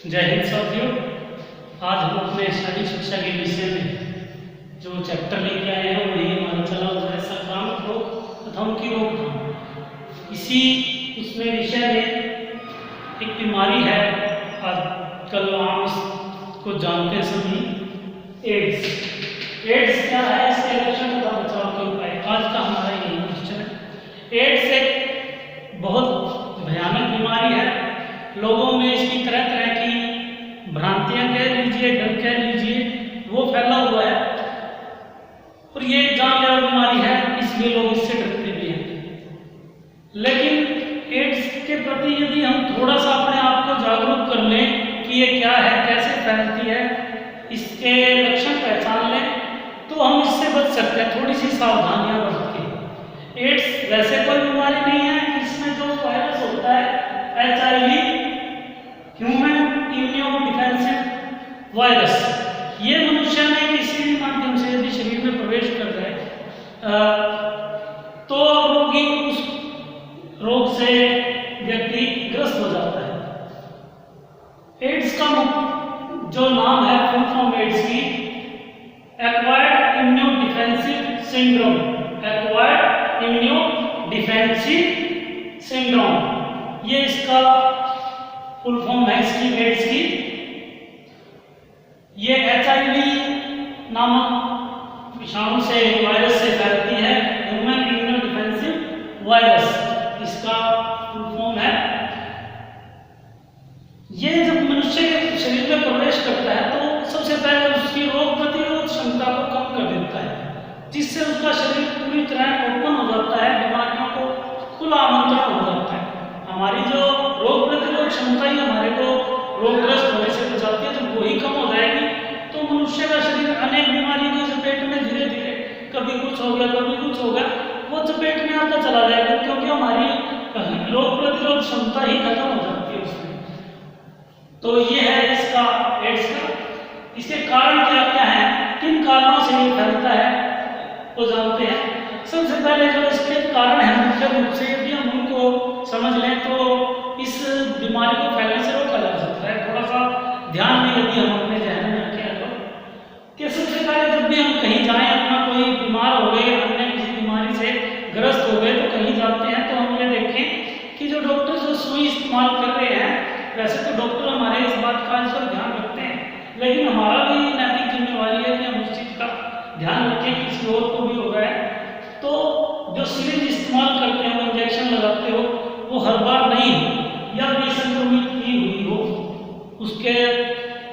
जय हिंद साथियों। आज हम अपने शारीरिक शिक्षा के विषय में जो चैप्टर लेके आए हैं वही हमारा चला हुआ है संक्रामक रोग तथा उनकी रोकथाम। इसी उसमें विषय में एक बीमारी है, आजकल आम इसको जानते हैं सभी, एड्स। एड्स क्या है, इसके लक्षण तथा बचाव के उपाय, आज का हमारा यही क्वेश्चन है। एड्स एक बहुत भयानक बीमारी है। लोगों में इसकी तरह तरह की भ्रांतियां कह लीजिए, डर कह लीजिए, वो फैला हुआ है और ये एक जानलेवा बीमारी है, इसलिए लोग इससे डरते भी हैं। लेकिन एड्स के प्रति यदि हम थोड़ा सा अपने आप को जागरूक कर लें कि ये क्या है, कैसे फैलती है, इसके लक्षण पहचान लें तो हम इससे बच सकते हैं, थोड़ी सी सावधानियां बरत के। एड्स वैसे कोई बीमारी नहीं है, इसमें जो वायरस होता है HIV, human immuno defensive virus, ये मनुष्य में किसी भी माध्यम से यदि शरीर में प्रवेश कर जाए तो रोगी उस रोग से व्यक्ति ग्रस्त हो जाता है। एड्स का जो नाम है, फुल फॉर्म एड्स की, acquired immuno defensive syndrome, acquired immuno defensive syndrome, ये इसका फुल फॉर्म है इसकी, एड्स की। ये HIV नामक विषाणु से, वायरस से फैलती है, ह्यूमन इम्यूनो डिफेंसिव वायरस इसका फुल फॉर्म है। ये जब मनुष्य के शरीर में प्रवेश करता है तो सबसे पहले उसकी रोग प्रतिरोध क्षमता को कम कर देता है, जिससे उसका शरीर पूरी तरह ओपन हो जाता है, बीमारियों को खुला आमंत्रण हो जाता है। हमारी जो रोग प्रतिरोध क्षमता ही हमारे को रोगग्रस्त होने से बचाती है, जब वही कम हो जाएगी तो मनुष्य का शरीर अनेक बीमारी की चपेट में धीरे धीरे, कभी कुछ हो गया कभी कुछ हो गया, वो चपेट में आता चला जाएगा, क्योंकि हमारी रोग प्रतिरोध क्षमता ही खत्म हो जाती है उसमें। तो ये है इसका, एड्स का। इसके कारण क्या क्या है, किन कारणों से ये फैलता है वो जानते हैं। सबसे पहले जो इसके कारण है, मुख्य रूप से यदि हम उनको समझ लें तो इस बीमारी को फैलने से रोका जा सकता है। थोड़ा सा ध्यान में यदि हम अपने जहन में रखें तो कि सबसे पहले जब भी हम कहीं जाएं, अपना कोई बीमार हो गए, अन्य किसी बीमारी से ग्रस्त हो गए तो कहीं जाते हैं तो हम ये देखें कि जो डॉक्टर जो सुई इस्तेमाल कर रहे हैं, वैसे तो डॉक्टर हमारे इस बात का आजकल ध्यान रखते हैं, लेकिन हमारा भी नैतिक जिम्मेवारी है कि हम उस चीज़ का ध्यान रखें, किसी और को भी हो रहा है तो जो सिरिंज इस्तेमाल करते हो, इंजेक्शन लगाते हो, वो हर बार नहीं हो या विसंक्रमित की हुई हो, उसके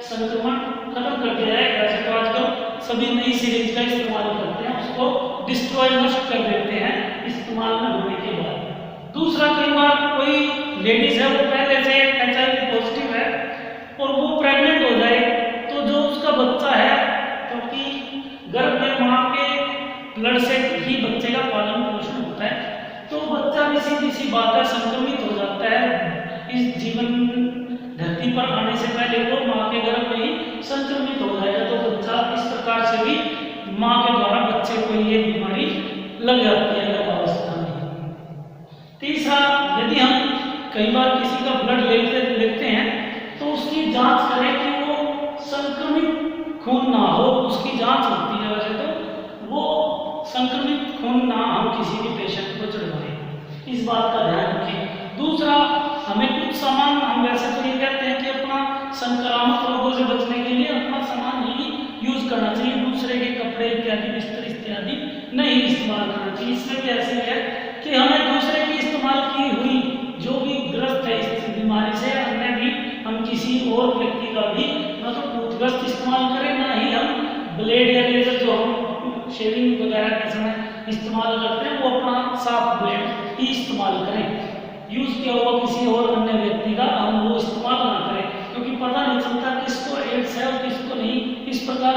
संक्रमण खत्म कर दिया जाए। वैसे तो आजकल सभी नई सिरिंज का इस्तेमाल करते हैं, उसको डिस्ट्रॉय नष्ट कर देते हैं इस्तेमाल में होने के बाद। दूसरा, कई बार कोई लेडीज है, वो पहले से HIV पॉजिटिव है और वो प्रेग्नेंट हो जाए तो जो उसका बच्चा है, क्योंकि गर्भ में माँ के ब्लड से ही बच्चे का पालन पोषण होता है, तो बच्चा भी सीधी सी बात है संक्रमित हो जाता है। इस जीवन धरती पर आने से पहले वो माँ के गर्भ में ही संक्रमित हो जाएगा, तो बच्चा इस प्रकार से भी माँ के द्वारा बच्चे को ये बीमारी लग जाती है गर्भावस्था में। तीसरा, यदि हम कई बार किसी का ब्लड लेते हैं तो उसकी जांच करें कि वो संक्रमित खून ना हो, उसकी जांच होती है, वैसे तो वो संक्रमित खून ना हम किसी भी पेशेंट को चढ़वाएं, इस बात का ध्यान रखें। दूसरा, हमें कुछ सामान, हम वैसे तो ये कहते हैं कि अपना संक्रामक रोगों से बचने के लिए अपना सामान ही यूज करना चाहिए, दूसरे के कपड़े इत्यादि, बिस्तर इत्यादि नहीं इस्तेमाल करना चाहिए। इसमें भी ऐसे है कि हमें दूसरे की इस्तेमाल की हुई जो भी ग्रस्त है इस बीमारी से, अन्य भी हम किसी और व्यक्ति का भी मतलब टूथब्रश इस्तेमाल करें, ना ही हम ब्लेड या लेजर जो हम शेविंग वगैरह के समय इस्तेमाल करते हैं, वो अपना साफ ब्लेड ही इस्तेमाल करें। यूज किया हुआ किसी और अन्य व्यक्ति का हम वो इस्तेमाल ना करें, क्योंकि पता नहीं चलता किसको एड्स है और किसको नहीं। इस प्रकार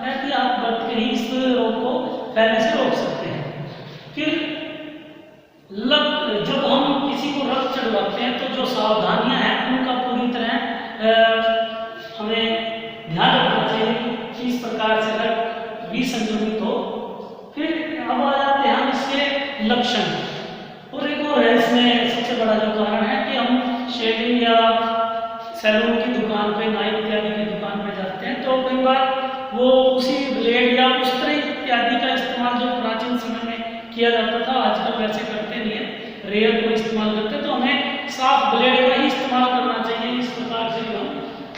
है कि आप बरत के ही इस रोग को फैलने से रोक सकते हैं। फिर जब हम किसी को रक्त चढ़वाते हैं तो जो सावधानियां हैं उनका पूरी तरह हमें ध्यान रखना चाहिए कि इस प्रकार से रक्त विसंक्रमित हो। फिर अब आ जाते हैं हम इसके लक्षण, और एक और है इसमें सबसे बड़ा जो कारण है कि हम शेविंग या सैलून की दुकान पे इस्तेमाल करते हैं तो हमें साफ ब्लेड का ही इस्तेमाल करना चाहिए। इस प्रकार से हम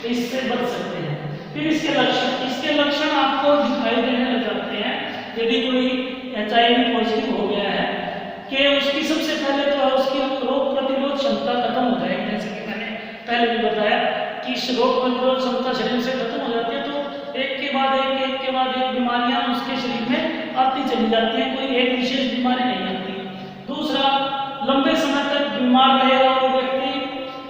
इससे बच सकते हैं। फिर इसके लक्षण आपको दिखाई देने लग जाते हैं यदि कोई HIV पॉजिटिव हो गया है कि उसकी सबसे पहले तो उसकी रोग प्रतिरोध क्षमता खत्म हो जाएगी। जैसे कि मैंने पहले भी बताया कि रोग प्रतिरोध क्षमता शरीर से खत्म हो जाती है तो एक के बाद एक बीमारियां उसके शरीर में आती चली जाती हैं, कोई एक विशेष बीमारी नहीं आती। दूसरा, लंबे समय तक बीमार रहेगा वो व्यक्ति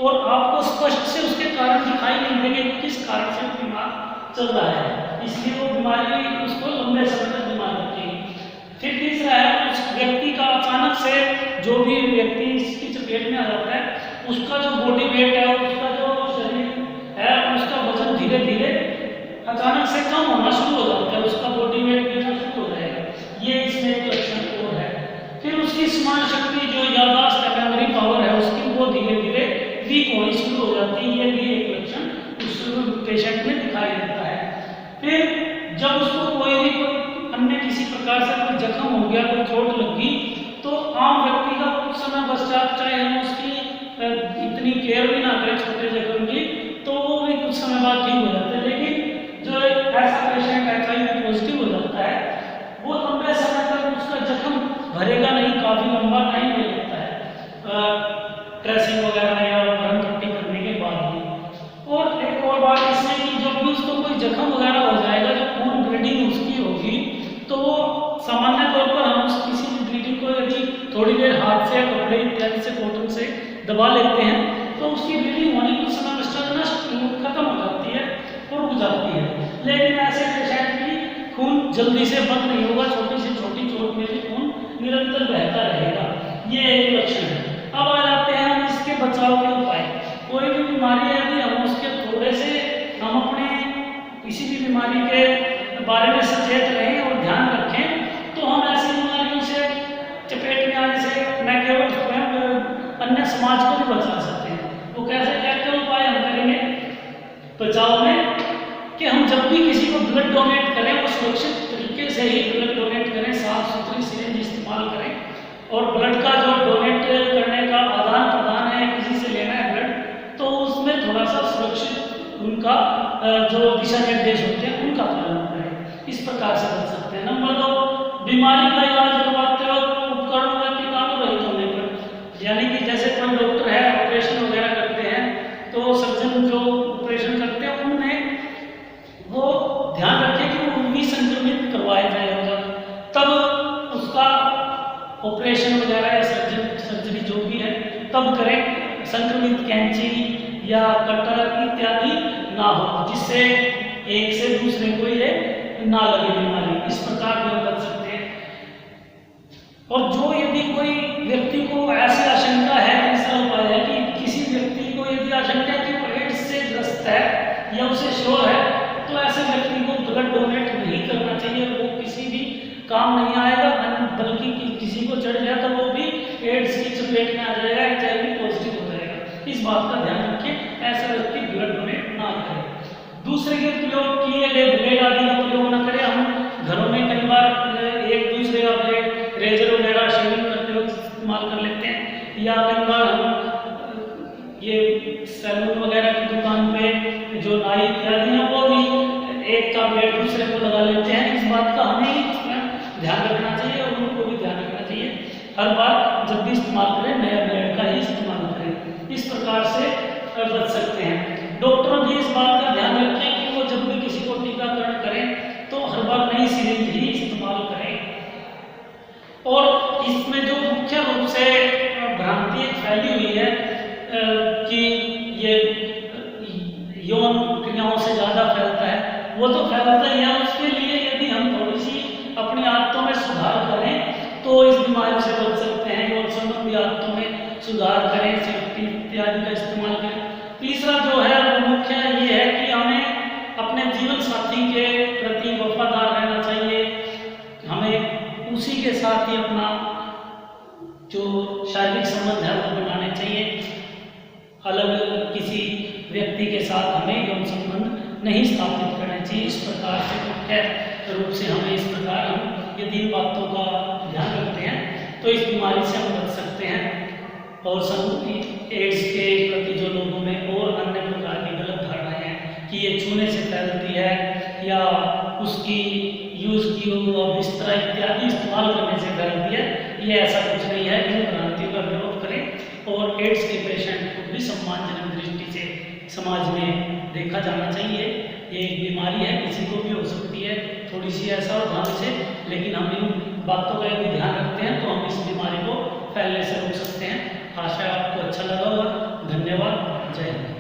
और आपको स्पष्ट से उसके कारण दिखाई नहीं देंगे कि किस कारण से वो बीमार चल रहा है, इसलिए वो बीमारी उसको लंबे समय तक बीमार रखेगी। फिर तीसरा है, उस व्यक्ति का अचानक से जो भी व्यक्ति इसकी चपेट में आ जाता है उसका जो बॉडी वेट है, उसका जो शरीर है, उसका वजन धीरे धीरे अचानक से कम होना शुरू हो जाता है, उसका बॉडी वेट गिरना शुरू हो जाएगा। ये इसमें एक लक्षण और है। फिर उसकी स्मरण शक्ति जो याददाश्त है, मेमोरी पावर है उसकी, वो धीरे धीरे वीक होनी शुरू हो जाती है। ये भी एक लक्षण उस पेशेंट में दिखाई देता है। फिर जब उसको कोई अन्य किसी प्रकार से कोई जख्म हो गया, कोई चोट लग गई, तो आम व्यक्ति का कुछ समय पश्चात चाहे हम उसकी इतनी केयर भी ना करें छोटे जख्म की, तो वो भी कुछ समय बाद ठीक हो जाता है। लेकिन जो ऐसा पेशेंट HIV पॉजिटिव हो जाता है वो लंबे समय तक उसका जख्म भरेगा नहीं, काफी लंबा टाइम ले लेता है ड्रेसिंग वगैरह या गरम पट्टी करने के बाद भी। और एक और बात इसमें कि जब भी उसको कोई जख्म वगैरह हो जाएगा, जो खून ब्लीडिंग उसकी होगी, तो वो सामान्य तौर पर हम किसी भी ब्लीडिंग को यदि थोड़ी देर हाथ से या कपड़े इत्यादि से कॉटन से दबा लेते हैं तो उसकी ब्लीडिंग होने कुछ समय पश्चात नष्ट खत्म हो जाती है और रुक जाती है। लेकिन ऐसे पेशेंट की खून जल्दी से बंद नहीं होगा, छोटी से छोटी चोट में भी खून निरंतर बहता रहेगा। ये एक लक्षण है। अब आ जाते हैं हम इसके बचाव के उपाय। कोई भी बीमारी है यदि हम उसके थोड़े से हम अपने किसी भी बीमारी के बारे में सचेत रहें और ध्यान रखें तो हम ऐसी बीमारियों से चपेट में आने से न केवल स्वयं अन्य समाज को भी बचा सकते हैं। तो कैसे क्या क्या उपाय हम करेंगे बचाव में कि हम जब भी किसी को ब्लड डोनेट करें वो सुरक्षित तरीके से ही ब्लड डोनेट करें, साफ सुथरी सिरिंज इस्तेमाल करें और ब्लड का जो डोनेट करने का आदान प्रदान है, किसी से लेना है ब्लड, तो उसमें थोड़ा सा सुरक्षित उनका जो दिशा निर्देश होते हैं उनका पालन करें। इस प्रकार से बच सकते हैं। नंबर 2, बीमारी का इलाज करवाते वक्त उपकरणों का कीटाणु रहित होने पर, यानी कि जैसे कोई डॉक्टर है ऑपरेशन वगैरह करते हैं तो सर्जन जो ऑपरेशन करते हैं उनमें वो ध्यान रखें कि वो विसंक्रमित करवाया जाएगा, तब उसका ऑपरेशन वगैरह या सर्जरी जो भी है तब करें। संक्रमित कैंची या कटर इत्यादि ना हो, जिससे एक से दूसरे को ये ना लगे बीमारी। इस प्रकार भी हम बच सकते हैं। और जो यदि कोई व्यक्ति को ऐसी आशंका है, तीसरा उपाय है कि किसी व्यक्ति को यदि आशंका है कि वो एड्स से ग्रस्त है या उसे श्योर है, तो ऐसे व्यक्ति को ब्लड डोनेट नहीं करना चाहिए। वो किसी भी काम नहीं आएगा, बल्कि किसी को चढ़ गया तो वो भी एड्स की चपेट में आ जाएगा, HIV पॉजिटिव हो जाएगा। इस बात का ध्यान रखें, ऐसा व्यक्ति ब्लड डोनेट ना करे। दूसरे के प्रयोग किए गए ब्लेड आदि का प्रयोग न करें। हम घरों में कई बार एक दूसरे का ब्लेड, रेजर वगैरह शेविंग करते वक्त इस्तेमाल कर लेते हैं, या कई बार हम ये सैलून वगैरह की दुकान पे जो नाई इत्यादि हैं वो भी एक का ब्लेड दूसरे को लगा लेते हैं। इस बात का हमें ध्यान रखना चाहिए और उनको भी ध्यान रखना चाहिए। हर बार जब भी इस्तेमाल करें नया ब्लेड का ही इस्तेमाल करें। इस प्रकार से बच सकते हैं। डॉक्टर भी इस बात का ध्यान रखें कि वो जब भी किसी को टीकाकरण करें तो हर बार नई सिरिंज ही इस्तेमाल करें। और इसमें जो मुख्य रूप से भ्रांति फैली हुई है कि ये यौन क्रियाओं से ज़्यादा फैलता है, वो तो फैलता ही है। उसके लिए यदि हम थोड़ी सी अपनी आदतों में सुधार करें तो इस बीमारी से बच सकते हैं। यौन संबंधी आदतों में सुधार करें, सेफ्टी इत्यादि का इस्तेमाल करें। तीसरा जो है वो मुख्य ये है कि हमें अपने जीवन साथी के प्रति वफादार रहना चाहिए। हमें उसी के साथ ही अपना जो शारीरिक संबंध है वो बनाने चाहिए। अलग किसी व्यक्ति के साथ हमें यौन संबंध नहीं स्थापित करना चाहिए। इस प्रकार से मुख्य रूप से हमें इस प्रकार हम यदि इन बातों का ध्यान रखते हैं तो इस बीमारी से हम बच सकते हैं। और एड्स के प्रति जो लोगों में और अन्य प्रकार की गलत धारणाएं हैं कि ये छूने से फैलती है या उसकी यूज़ की हुआ बिस्तरा इत्यादि इस्तेमाल करने से फैलती है, ये ऐसा कुछ नहीं है। इन भ्रांतियों का विरोध करें और एड्स के पेशेंट को भी सम्मानजनक दृष्टि से समाज में देखा जाना चाहिए। ये एक बीमारी है, किसी को भी हो सकती है, थोड़ी सी असावधानी से, लेकिन हम इन बातों का यदि ध्यान रखते हैं तो हम इस बीमारी को फैलने से रोक सकते हैं। आशा आपको अच्छा लगा होगा। धन्यवाद। जय हिंद।